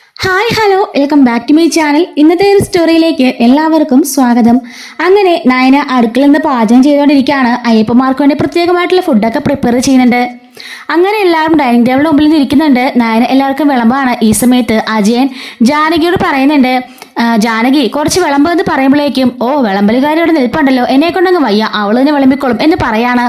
Hi hello welcome back to my channel. ഇന്നത്തെ ഒരു സ്റ്റോറിയിലേക്ക് എല്ലാവർക്കും സ്വാഗതം. അങ്ങനെ നയന അടുക്കളയിൽ നിന്ന് പാചകം ചെയ്തുകൊണ്ടിരിക്കുകയാണ്. അയ്യപ്പന്മാർക്ക് വേണ്ടി പ്രത്യേകമായിട്ടുള്ള ഫുഡൊക്കെ പ്രിപ്പയർ ചെയ്യുന്നുണ്ട്. അങ്ങനെ എല്ലാവരും ഡൈനിങ് ടേബിളിന് മുമ്പിൽ ഇരിക്കുന്നുണ്ട്. നയന എല്ലാവർക്കും വിളമ്പാണ്. ഈ സമയത്ത് അജയൻ ജാനകിയോട് പറയുന്നുണ്ട്, ജാനകി കുറച്ച് വിളമ്പ് എന്ന് പറയുമ്പോഴേക്കും വിളമ്പലുകാരി ഇവിടെ നിൽപ്പുണ്ടല്ലോ, എന്നെ കൊണ്ടങ്ങ് വയ്യ, അവള് വിളമ്പിക്കോളും എന്ന് പറയാണ്.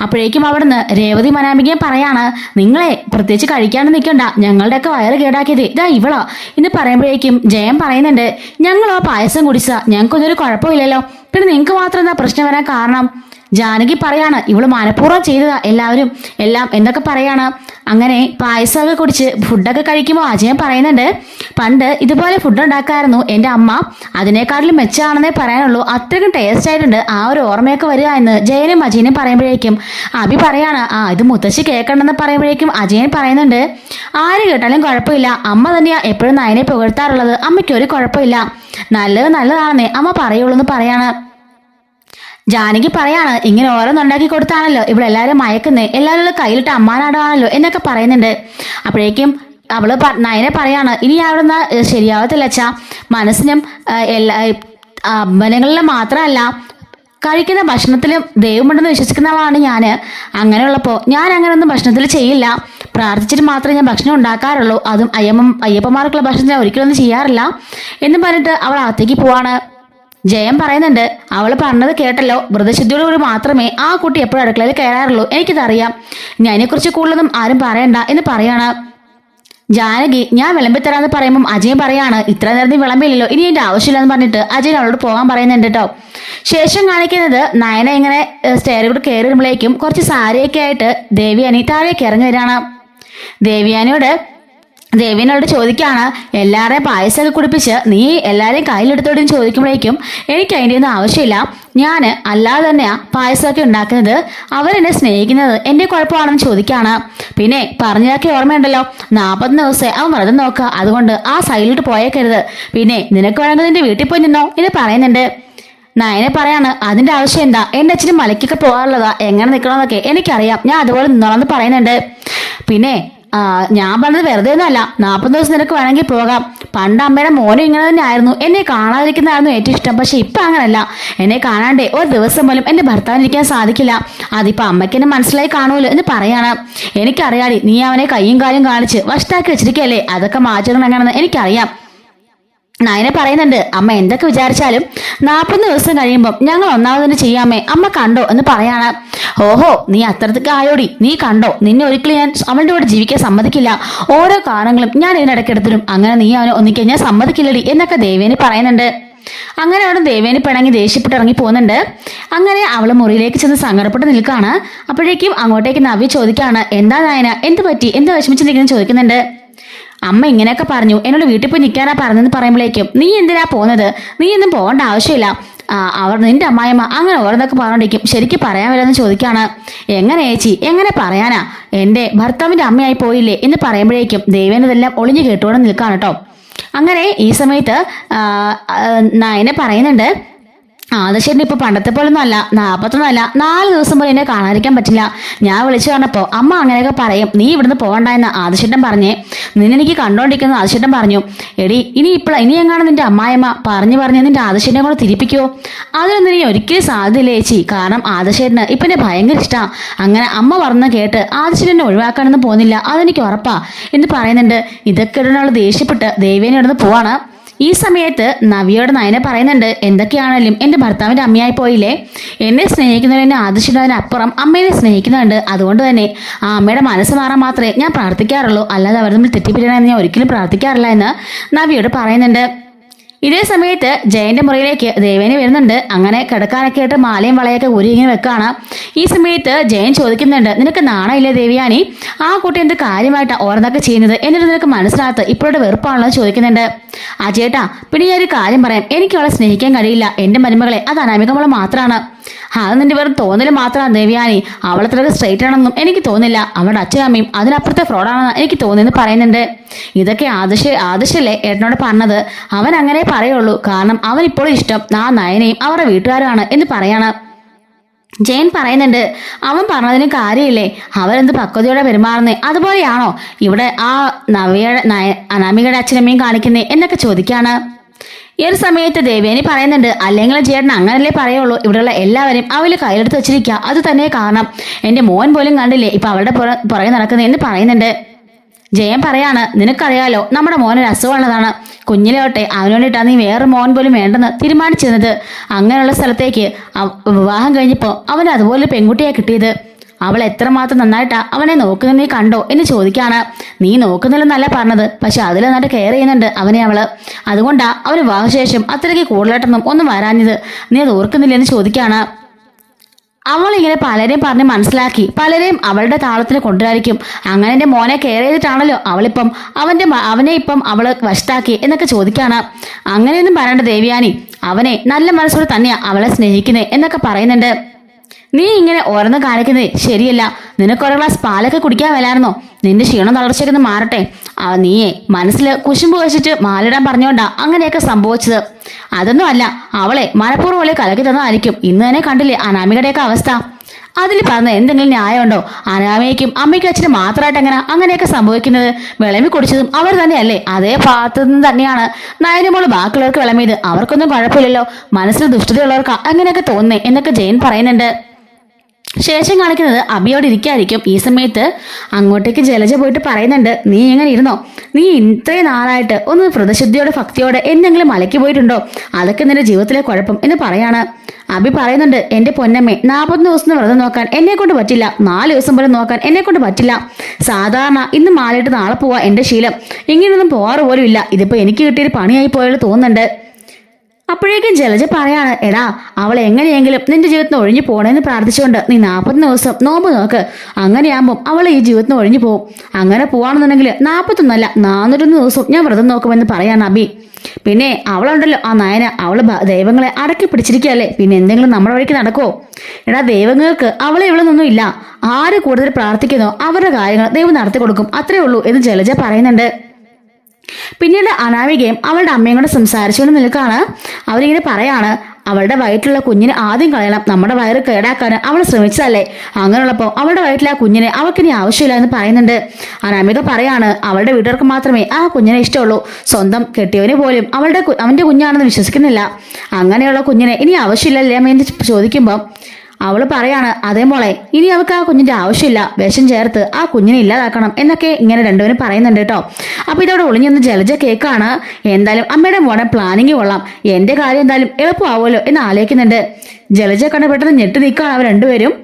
അപ്പോഴേക്കും അവിടുന്ന് രേവതി മനാമികയും പറയാണ്, നിങ്ങളെ പ്രത്യേകിച്ച് കഴിക്കാണ്ട് നിൽക്കണ്ട, ഞങ്ങളുടെയൊക്കെ വയറ് കേടാക്കിയത് ഇതാ ഇവളോ എന്ന് പറയുമ്പോഴേക്കും ജയൻ പറയുന്നുണ്ട്, ഞങ്ങളോ പായസം കുടിച്ചാ ഞങ്ങൾക്കൊന്നും ഒരു കുഴപ്പമില്ലല്ലോ, പിന്നെ നിങ്ങൾക്ക് മാത്രം എന്താ പ്രശ്നം വരാൻ കാരണം? ജാനകി പറയാണ്, ഇവള് മനഃപൂർവ്വം ചെയ്തതാ എല്ലാം എന്നൊക്കെ പറയാണ്. അങ്ങനെ പായസമൊക്കെ കുടിച്ച് ഫുഡൊക്കെ കഴിക്കുമ്പോൾ അജയൻ പറയുന്നുണ്ട്, പണ്ട് ഇതുപോലെ ഫുഡ് ഉണ്ടാക്കായിരുന്നു എൻ്റെ അമ്മ, അതിനേക്കാട്ടിലും മെച്ചമാണെന്നേ പറയാനുള്ളൂ, അത്രയ്ക്കും ടേസ്റ്റ് ആയിട്ടുണ്ട്, ആ ഒരു ഓർമ്മയൊക്കെ വരിക എന്ന് ജയനും അജയനും പറയുമ്പോഴേക്കും അഭി പറയാണ്, ഇത് മുത്തശ്ശി കേൾക്കണമെന്ന് പറയുമ്പോഴേക്കും അജയൻ പറയുന്നുണ്ട്, ആര് കേട്ടാലും കുഴപ്പമില്ല, അമ്മ തന്നെയാ എപ്പോഴും നയനെ പുകഴ്ത്താറുള്ളത്, അമ്മയ്ക്ക് ഒരു കുഴപ്പമില്ല, നല്ലതാണെന്നേ അമ്മ പറയുള്ളൂ എന്ന് പറയാണ്. ജാനകി പറയാണ്, ഇങ്ങനെ ഓരോന്നുണ്ടാക്കി കൊടുത്താണല്ലോ ഇവിടെ എല്ലാവരും മയക്കുന്നേ, എല്ലാവരും കയ്യിലിട്ട് അമ്മാനാടാണല്ലോ എന്നൊക്കെ പറയുന്നുണ്ട്. അപ്പോഴേക്കും അവള് നയനെ പറയാണ്, ഇനി അവിടുന്ന് ശരിയാവത്തില്ല അച്ഛാ, മനസ്സിനും അമ്പലങ്ങളിലും മാത്രമല്ല കഴിക്കുന്ന ഭക്ഷണത്തിലും ദൈവമുണ്ടെന്ന് വിശ്വസിക്കുന്നവളാണ് ഞാൻ. അങ്ങനെയുള്ളപ്പോൾ ഞാൻ അങ്ങനെയൊന്നും ഭക്ഷണത്തിൽ ചെയ്യില്ല, പ്രാർത്ഥിച്ചിട്ട് മാത്രമേ ഞാൻ ഭക്ഷണം ഉണ്ടാക്കാറുള്ളൂ, അതും അയ്യപ്പന്മാർക്കുള്ള ഭക്ഷണം ഞാൻ ഒരിക്കലൊന്നും ചെയ്യാറില്ല എന്ന് പറഞ്ഞിട്ട് അവൾ അകത്തേക്ക് പോവാണ്. ജയൻ പറയുന്നുണ്ട്, അവൾ പറഞ്ഞത് കേട്ടല്ലോ, വ്രതശുദ്ധിയോടുകൂടി മാത്രമേ ആ കുട്ടി എപ്പോഴും അടുക്കളയിൽ കയറാറുള്ളൂ, എനിക്കതറിയാം, ഇനി അതിനെക്കുറിച്ച് കൂടുതലൊന്നും ആരും പറയണ്ട എന്ന് പറയാണ്. ജാനകി ഞാൻ വിളമ്പിത്തരാന്ന് പറയുമ്പം അജയൻ പറയാണ്, ഇത്ര നേരം വിളമ്പില്ലല്ലോ, ഇനി എൻ്റെ ആവശ്യമില്ലെന്ന് പറഞ്ഞിട്ട് അജയൻ അവളോട് പോകാൻ പറയുന്നുണ്ട് കേട്ടോ. ശേഷം കാണിക്കുന്നത് നയന ഇങ്ങനെ സ്റ്റെയർ കൂടെ കയറി വരുമ്പോഴേക്കും കുറച്ച് സാരിയൊക്കെ ആയിട്ട് ദേവിയാനി താഴേക്ക് ഇറങ്ങി വരികയാണ്. ദേവീനോട് ചോദിക്കുകയാണ്, എല്ലാവരെയും പായസമൊക്കെ കുടിപ്പിച്ച് നീ എല്ലാവരെയും കയ്യിലെടുത്തോടെന്ന് ചോദിക്കുമ്പോഴേക്കും എനിക്ക് അതിൻ്റെ ഒന്നും ആവശ്യമില്ല, ഞാൻ അല്ലാതെ തന്നെയാ പായസമൊക്കെ ഉണ്ടാക്കുന്നത്, അവരെന്നെ സ്നേഹിക്കുന്നത് എൻ്റെ കുഴപ്പമാണെന്ന് ചോദിക്കുകയാണ്. പിന്നെ പറഞ്ഞാക്കി ഓർമ്മയുണ്ടല്ലോ, 40 ദിവസം അവൻ വ്രതം നോക്കുക, അതുകൊണ്ട് ആ സൈഡിലോട്ട് പോയേക്കരുത്, പിന്നെ നിനക്ക് വേണമെങ്കിൽ നിന്റെ വീട്ടിൽ പോയി നിന്നോ എന്ന് പറയുന്നുണ്ട്. നയനെ പറയാണ്, അതിൻ്റെ ആവശ്യം എന്താ, എൻ്റെ അച്ഛനും മലയ്ക്കൊക്കെ പോകാറുള്ളതാ, എങ്ങനെ നിൽക്കണമെന്നൊക്കെ എനിക്കറിയാം, ഞാൻ അതുപോലെ നിന്നോളാം എന്ന് പറയുന്നുണ്ട്. പിന്നെ ഞാൻ പറഞ്ഞത് വെറുതെ ഒന്നുമല്ല, 40 ദിവസം നിനക്ക് വേണമെങ്കിൽ പോകാം, പണ്ട് അമ്മയുടെ മോനും ഇങ്ങനെ തന്നെ ആയിരുന്നു, എന്നെ കാണാതിരിക്കുന്നതായിരുന്നു ഏറ്റവും ഇഷ്ടം, പക്ഷെ ഇപ്പം അങ്ങനല്ല, എന്നെ കാണാണ്ടേ ഒരു ദിവസം പോലും എൻ്റെ ഭർത്താവിനിരിക്കാൻ സാധിക്കില്ല, അതിപ്പോൾ അമ്മയ്ക്ക് എന്നെ മനസ്സിലായി കാണുമല്ലോ എന്ന് പറയാണ്. എനിക്കറിയാടി, നീ അവനെ കയ്യും കാലും കാണിച്ച് വഷ്ടാക്കി വെച്ചിരിക്കുകയല്ലേ, അതൊക്കെ മാറ്റണം എങ്ങനെയാണെന്ന് എനിക്കറിയാം. നയനെ പറയുന്നുണ്ട്, അമ്മ എന്തൊക്കെ വിചാരിച്ചാലും 40 ദിവസം കഴിയുമ്പം ഞങ്ങൾ ഒന്നാമതിന് ചെയ്യാമേ, അമ്മ കണ്ടോ എന്ന് പറയാണ്. ഓഹോ, നീ അത്രത്തേക്ക് ആയോടി, നീ കണ്ടോ, നിന്നെ ഒരിക്കലും ഞാൻ അവളുടെ കൂടെ ജീവിക്കാൻ സമ്മതിക്കില്ല, ഓരോ കാരണങ്ങളും ഞാൻ ഇതിനിടയ്ക്കെടുത്തിടും, അങ്ങനെ നീ അവനെ ഒന്നിക്കാൻ ഞാൻ സമ്മതിക്കില്ലടി എന്നൊക്കെ ദേവേനി പറയുന്നുണ്ട്. അങ്ങനെ അവിടെ ദേവേനി പിണങ്ങി ദേഷ്യപ്പെട്ട് ഇറങ്ങി പോകുന്നുണ്ട്. അങ്ങനെ അവള് മുറിയിലേക്ക് ചെന്ന് സങ്കടപ്പെട്ട് നിൽക്കുകയാണ്. അപ്പോഴേക്കും അങ്ങോട്ടേക്ക് നവ്യ ചോദിക്കുകയാണ്, എന്താ നയന, എന്ത് പറ്റി, എന്ത് വിഷമിച്ചിരിക്കുന്നു ചോദിക്കുന്നുണ്ട്. അമ്മ ഇങ്ങനെയൊക്കെ പറഞ്ഞു, എന്നോട് വീട്ടിൽ പോയി നിൽക്കാനാ പറഞ്ഞെന്ന് പറയുമ്പോഴേക്കും നീ എന്തിനാ പോകുന്നത്, നീ ഒന്നും പോകേണ്ട ആവശ്യമില്ല, നിന്റെ അമ്മായിമ്മ അങ്ങനെ ഓരോന്നൊക്കെ പറഞ്ഞോണ്ടിരിക്കും, ശരിക്കും പറയാൻ വരാമെന്ന് ചോദിക്കുകയാണ്. എങ്ങനെ ചേച്ചി, എങ്ങനെ പറയാനാ, എൻ്റെ ഭർത്താവിൻ്റെ അമ്മയായി പോയില്ലേ എന്ന് പറയുമ്പോഴേക്കും ദേവേനതെല്ലാം ഒളിഞ്ഞു കേട്ടുകൊണ്ട് നിൽക്കുകയാണ് കേട്ടോ. അങ്ങനെ ഈ സമയത്ത് നയനെ പറയുന്നുണ്ട്, ആദർശേട്ടൻ ഇപ്പോൾ പണ്ടത്തെ പോലൊന്നും അല്ല, 41 4 ദിവസം പോലും എന്നെ കാണാതിരിക്കാൻ പറ്റില്ല, ഞാൻ വിളിച്ചു പറഞ്ഞപ്പോൾ അമ്മ അങ്ങനെയൊക്കെ പറയും, നീ ഇവിടുന്ന് പോകണ്ടെന്ന് ആദർശേട്ടൻ പറഞ്ഞേ, നിന്നെനിക്ക് കണ്ടോണ്ടിരിക്കുന്ന ആദർശേട്ടൻ പറഞ്ഞു, എടി ഇനി എങ്ങാണ് നിന്റെ അമ്മായിമ്മ പറഞ്ഞ് നിന്റെ ആദർശേട്ടനെ കൂടെ തിരിപ്പിക്കുമോ, അതിനൊന്നും ഇനി ഒരിക്കലും സാധ്യതയില്ല ചേച്ചി, കാരണം ആദർശേട്ടന് ഇപ്പം എന്നെ ഭയങ്കര ഇഷ്ടമാണ്, അങ്ങനെ അമ്മ പറഞ്ഞ കേട്ട് ആദർശേട്ടനെ ഒഴിവാക്കാനൊന്നും പോകുന്നില്ല, അതെനിക്ക് ഉറപ്പാ എന്ന് പറയുന്നുണ്ട്. ഇതൊക്കെ ഇടനുള്ള ദേഷ്യപ്പെട്ട് ദേവേനെ ഇവിടുന്ന് പോവാണ്. ഈ സമയത്ത് നവ്യയോട് നയനെ പറയുന്നുണ്ട്, എന്തൊക്കെയാണെങ്കിലും എൻ്റെ ഭർത്താവിൻ്റെ അമ്മയായി പോയില്ലേ, എന്നെ സ്നേഹിക്കുന്നതിനെ ആദർശിക്കുന്നതിനപ്പുറം അമ്മയെ സ്നേഹിക്കുന്നുണ്ട്, അതുകൊണ്ട് തന്നെ ആ അമ്മയുടെ മനസ്സ് മാറാൻ മാത്രമേ ഞാൻ പ്രാർത്ഥിക്കാറുള്ളൂ, അല്ലാതെ അവർ തമ്മിൽ തെറ്റിപ്പിരിയണമെന്ന് ഞാൻ ഒരിക്കലും പ്രാർത്ഥിക്കാറില്ല എന്ന് നവ്യയോട് പറയുന്നുണ്ട്. ഇതേ സമയത്ത് ജയന്റെ മുറിയിലേക്ക് ദേവേനി വരുന്നുണ്ട്. അങ്ങനെ കിടക്കാനൊക്കെ ആയിട്ട് മാലയും വളയൊക്കെ ഊരി ഇങ്ങനെ വെക്കാണ്. ഈ സമയത്ത് ജയൻ ചോദിക്കുന്നുണ്ട്, നിനക്ക് നാണമില്ലേ ദേവിയാനി, ആ കുട്ടി എന്ത് കാര്യമായിട്ടാണ് ഓരോന്നൊക്കെ ചെയ്യുന്നത്, എന്നിട്ട് നിനക്ക് മനസ്സിലാകത്ത് ഇപ്പോഴുടെ വെറുപ്പാണല്ലോ ചോദിക്കുന്നുണ്ട്. ചേട്ടാ, പിന്നെ ഞാൻ ഒരു കാര്യം പറയാം, എനിക്ക് അവളെ സ്നേഹിക്കാൻ കഴിയില്ല, എൻ്റെ മരുമകളെ അത് അനാമികമോളെ മാത്രമാണ്, അത് നിന്റെ വെറും തോന്നൽ മാത്രമാണ് ദേവിയാനി, അവളത്രക്ക് സ്ട്രൈറ്റ് ആണെന്നും എനിക്ക് തോന്നില്ല, അവളുടെ അച്ഛനമ്മയും അതിനപ്പുറത്തെ ഫ്രോഡാണെന്ന് എനിക്ക് തോന്നിയെന്ന് പറയുന്നുണ്ട്. ഇതൊക്കെ ആദർശല്ലേ ഏട്ടനോട് പറഞ്ഞത്, അവൻ അങ്ങനെ പറയുള്ളൂ, കാരണം അവൻ ഇപ്പോൾ ഇഷ്ടം ആ നയനെയും അവരുടെ വീട്ടുകാരാണ് എന്ന് പറയാണ്. ജയൻ പറയുന്നുണ്ട്, അവൻ പറഞ്ഞതിന് കാര്യമില്ലേ, അവരെന്ത് പക്വതയോടെ പെരുമാറുന്നേ, അതുപോലെയാണോ ഇവിടെ ആ അനാമികയുടെ അച്ഛനമ്മയും കാണിക്കുന്നേ എന്നൊക്കെ ചോദിക്കാണ്. ഈ ഒരു സമയത്ത് ദേവേനി പറയുന്നുണ്ട്, അല്ലെങ്കിൽ ചേട്ടൻ അങ്ങനല്ലേ പറയുള്ളൂ, ഇവിടെയുള്ള എല്ലാവരും അവള് കയ്യിലെടുത്ത് വെച്ചിരിക്കുക, അത് തന്നെ കാരണം. എന്റെ മോൻ പോലും കണ്ടില്ലേ ഇപ്പൊ അവളുടെ പുറകെ നടക്കുന്നേ എന്ന് പറയുന്നുണ്ട്. ജയൻ പറയാണ്, നിനക്കറിയാലോ നമ്മുടെ മോനൊരു അസുഖമുള്ളതാണ്, കുഞ്ഞിലോട്ടെ അവന് വേണ്ടിയിട്ടാണ് നീ വേറെ മോൻ പോലും വേണ്ടെന്ന് തീരുമാനിച്ചിരുന്നത്. അങ്ങനെയുള്ള സ്ഥലത്തേക്ക് വിവാഹം കഴിഞ്ഞപ്പോൾ അവന് അതുപോലെ പെൺകുട്ടിയെ കിട്ടിയത്. അവൾ എത്രമാത്രം നന്നായിട്ടാ അവനെ നോക്കുന്നത് നീ കണ്ടോ എന്ന് ചോദിക്കാണ്. നീ നോക്കുന്നില്ലെന്നല്ല പറഞ്ഞത്, പക്ഷെ അതിൽ നന്നായിട്ട് കെയർ ചെയ്യുന്നുണ്ട് അവനെ അവള്. അതുകൊണ്ടാ അവന് വിവാഹശേഷം അത്രയ്ക്ക് കൂടുതലായിട്ടൊന്നും ഒന്നും വരാഞ്ഞത്, നീ അത് ഓർക്കുന്നില്ലെന്ന് ചോദിക്കാണ്. അവൾ ഇങ്ങനെ പലരെയും പറഞ്ഞ് മനസ്സിലാക്കി, പലരെയും അവളുടെ താളത്തിന് കൊണ്ടുവരായിരിക്കും. അങ്ങനെ എൻ്റെ മോനെ കെയർ ചെയ്തിട്ടാണല്ലോ അവളിപ്പം അവനെ ഇപ്പം അവള് വശത്താക്കി എന്നൊക്കെ ചോദിക്കാണ്. അങ്ങനെയൊന്നും പറയണ്ട ദേവയാനി, അവനെ നല്ല മനസ്സോടെ തന്നെയാ അവളെ സ്നേഹിക്കുന്നേ എന്നൊക്കെ പറയുന്നുണ്ട്. നീ ഇങ്ങനെ ഓരോന്ന് കാണിക്കുന്നേ ശരിയല്ല, നിനക്കൊരു ഗ്ലാസ് പാലൊക്കെ കുടിക്കാൻ വരായിരുന്നോ, നിന്റെ ക്ഷീണം തളർച്ചയൊക്കെ മാറട്ടെ. നീയെ മനസ്സിൽ കുശുമ്പ് വെച്ചിട്ട് മാലിടാൻ പറഞ്ഞോണ്ടാ അങ്ങനെയൊക്കെ സംഭവിച്ചത്. അതൊന്നും അല്ല, അവളെ മനഃപൂർവ്വം പോലെ കലക്കി തന്നതായിരിക്കും. ഇന്ന് തന്നെ കണ്ടില്ലേ അനാമികയുടെയൊക്കെ അവസ്ഥ. അതിൽ പറഞ്ഞ എന്തെങ്കിലും ന്യായമുണ്ടോ? അനാമികയ്ക്കും അമ്മയ്ക്കും അച്ഛനും മാത്രമായിട്ട് അങ്ങനെയൊക്കെ സംഭവിക്കുന്നത്? വിളമ്പി കുടിച്ചതും അവർ തന്നെയല്ലേ? അതേ ഭാഗത്തു നിന്ന് തന്നെയാണ് നയനമോള് ബാക്കിയുള്ളവർക്ക് വിളമ്പിയത്. അവർക്കൊന്നും കുഴപ്പമില്ലല്ലോ, മനസ്സിൽ ദുഷ്ടതയുള്ളവർക്ക് അങ്ങനെയൊക്കെ തോന്നുന്നേ എന്നൊക്കെ ജയൻ പറയുന്നുണ്ട്. ശേഷം കാണിക്കുന്നത് അബിയോട് ഇരിക്കായിരിക്കും. ഈ സമയത്ത് അങ്ങോട്ടേക്ക് ജലജ പോയിട്ട് പറയുന്നുണ്ട്, നീ എങ്ങനെ ഇരുന്നോ, നീ ഇത്രയും നാളായിട്ട് ഒന്ന് വ്രതശുദ്ധിയോടെ ഭക്തിയോടെ എന്തെങ്കിലും മലയ്ക്ക് പോയിട്ടുണ്ടോ, അതൊക്കെ നിന്റെ ജീവിതത്തിലെ കുഴപ്പം എന്ന് പറയാണ്. അബി പറയുന്നുണ്ട്, എന്റെ പൊന്നമ്മേ, 40 ദിവസം വ്രതം നോക്കാൻ എന്നെ കൊണ്ട് പറ്റില്ല, 4 ദിവസം പോലും നോക്കാൻ എന്നെ കൊണ്ട് പറ്റില്ല. സാധാരണ ഇന്ന് മാലയിട്ട് നാളെ പോവാ എന്റെ ശീലം, ഇങ്ങനെയൊന്നും പോവാറ് പോലും ഇല്ല. ഇതിപ്പോ എനിക്ക് കിട്ടിയൊരു പണിയായി പോയാലും തോന്നുന്നുണ്ട്. അപ്പോഴേക്കും ജലജ പറയാണ്, എടാ അവൾ എങ്ങനെയെങ്കിലും നിന്റെ ജീവിതത്തിൽ ഒഴിഞ്ഞു പോണേന്ന് പ്രാർത്ഥിച്ചുകൊണ്ട് നീ 40 ദിവസം നോമ്പ് നോക്ക്. അങ്ങനെയാകുമ്പോൾ അവൾ ഈ ജീവിതത്തിൽ ഒഴിഞ്ഞു പോകും. അങ്ങനെ പോവാണെന്നുണ്ടെങ്കിൽ 41 401 ദിവസവും ഞാൻ വ്രതം നോക്കുമെന്ന് പറയാണ് അബി. പിന്നെ അവളുണ്ടല്ലോ ആ നയന, അവള് ദൈവങ്ങളെ അടക്കി പിടിച്ചിരിക്കുകയല്ലേ, പിന്നെ എന്തെങ്കിലും നമ്മുടെ വഴിക്ക് നടക്കുമോ? എടാ ദൈവങ്ങൾക്ക് അവളെ ഇവളൊന്നും ഇല്ല, ആര് കൂടുതൽ പ്രാർത്ഥിക്കുന്നോ അവരുടെ കാര്യങ്ങൾ ദൈവം നടത്തി കൊടുക്കും, അത്രേ ഉള്ളൂ എന്ന് ജലജ പറയുന്നുണ്ട്. പിന്നീട് അനാമികയും അവളുടെ അമ്മയും കൂടെ സംസാരിച്ചുകൊണ്ട് നിൽക്കാണ്. അവരിങ്ങനെ പറയാണ്, അവളുടെ വയറ്റിലുള്ള കുഞ്ഞിനെ ആദ്യം കളയണം, നമ്മുടെ വയറ് കേടാക്കാൻ അവൾ ശ്രമിച്ചതല്ലേ, അങ്ങനെയുള്ളപ്പോൾ അവളുടെ വയറ്റിലെ ആ കുഞ്ഞിനെ അവൾക്കിനി ആവശ്യമില്ല എന്ന് പറയുന്നുണ്ട്. അനാമിക പറയാണ്, അവളുടെ വീട്ടുകാർക്ക് മാത്രമേ ആ കുഞ്ഞിനെ ഇഷ്ടമുള്ളൂ, സ്വന്തം കെട്ടിയവന് പോലും അവന്റെ കുഞ്ഞാണെന്ന് വിശ്വസിക്കുന്നില്ല. അങ്ങനെയുള്ള കുഞ്ഞിനെ ഇനി ആവശ്യമില്ലല്ലേ എന്ന് ചോദിക്കുമ്പോൾ അവള് പറയാണ്, അതേ മോളെ, ഇനി അവൾക്ക് ആ കുഞ്ഞിന്റെ ആവശ്യമില്ല, വിഷം ചേർത്ത് ആ കുഞ്ഞിനെ ഇല്ലാതാക്കണം എന്നൊക്കെ ഇങ്ങനെ രണ്ടുപേരും പറയുന്നുണ്ട് കേട്ടോ. അപ്പൊ ഇതോടെ ഒളിഞ്ഞൊന്ന് ജലജ കേക്കാണ്. എന്തായാലും അമ്മയുടെ മോനെ പ്ലാനിങ് കൊള്ളാം, എന്റെ കാര്യം എന്തായാലും എളുപ്പമാവുമല്ലോ എന്ന് ആലോചിക്കുന്നുണ്ട്. ജലജ കണ്ട പെട്ടെന്ന് ഞെട്ടി നിൽക്കുകയാണ് അവർ രണ്ടുപേരും.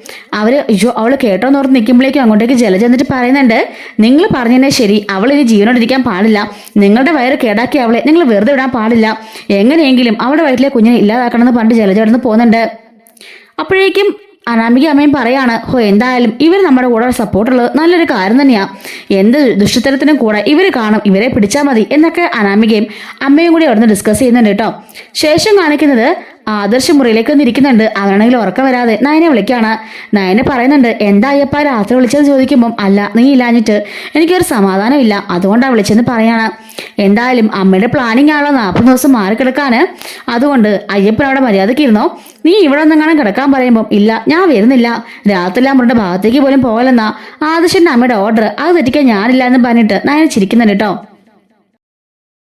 അവള് കേട്ടോന്ന് ഓർത്ത് നിൽക്കുമ്പോഴേക്കും അങ്ങോട്ടേക്ക് ജലജ എന്നിട്ട് പറയുന്നുണ്ട്, നിങ്ങൾ പറഞ്ഞതന്നെ ശരി, അവൾ ഇനി ജീവനോടിരിക്കാൻ പാടില്ല, നിങ്ങളുടെ വയറ് കേടാക്കി അവളെ നിങ്ങൾ വെറുതെ വിടാൻ പാടില്ല, എങ്ങനെയെങ്കിലും അവളുടെ വയറ്റിലെ കുഞ്ഞിനെ ഇല്ലാതാക്കണമെന്ന് പറഞ്ഞ് ജലജ അവിടെ നിന്ന് പോകുന്നുണ്ട്. അപ്പോഴേക്കും അനാമിക അമ്മയും പറയാണ്, എന്തായാലും ഇവർ നമ്മുടെ കൂടെ സപ്പോർട്ടുള്ളത് നല്ലൊരു കാര്യം തന്നെയാ, എന്ത് ദുഷ്ടത്തരത്തിനും കൂടെ ഇവർ കാണും, ഇവരെ പിടിച്ചാൽ മതി എന്നൊക്കെ അനാമികയും അമ്മയും കൂടി അവിടുന്ന് ഡിസ്കസ് ചെയ്യുന്നുണ്ട് കേട്ടോ. ശേഷം കാണിക്കുന്നത് ആദർശ മുറിയിലേക്ക് വന്നിരിക്കുന്നുണ്ട്. അവനാണെങ്കിൽ ഉറക്കം വരാതെ നയനെ വിളിക്കാണ്. നയനെ പറയുന്നുണ്ട്, എന്താ അയ്യപ്പ രാത്രി വിളിച്ചെന്ന് ചോദിക്കുമ്പം, അല്ല നീ ഇല്ലാഞ്ഞിട്ട് എനിക്കൊരു സമാധാനം ഇല്ല, അതുകൊണ്ടാണ് വിളിച്ചെന്ന് പറയാണ്. എന്തായാലും അമ്മയുടെ പ്ലാനിങ് ആണല്ലോ 40 ദിവസം മാറിക്കിടക്കാന്, അതുകൊണ്ട് അയ്യപ്പൻ അവിടെ മര്യാദയ്ക്ക് ഇരുന്നോ, നീ ഇവിടെ ഒന്നെങ്ങാനും കിടക്കാൻ പറയുമ്പം, ഇല്ല ഞാൻ വരുന്നില്ല, രാത്രി അമ്മയുടെ ഭാഗത്തേക്ക് പോലും പോകലെന്നാ ആദർശന്റെ അമ്മയുടെ ഓർഡർ, അത് തെറ്റിക്കാൻ ഞാനില്ല എന്ന് പറഞ്ഞിട്ട് നയനെ ചിരിക്കുന്നുണ്ട് കേട്ടോ.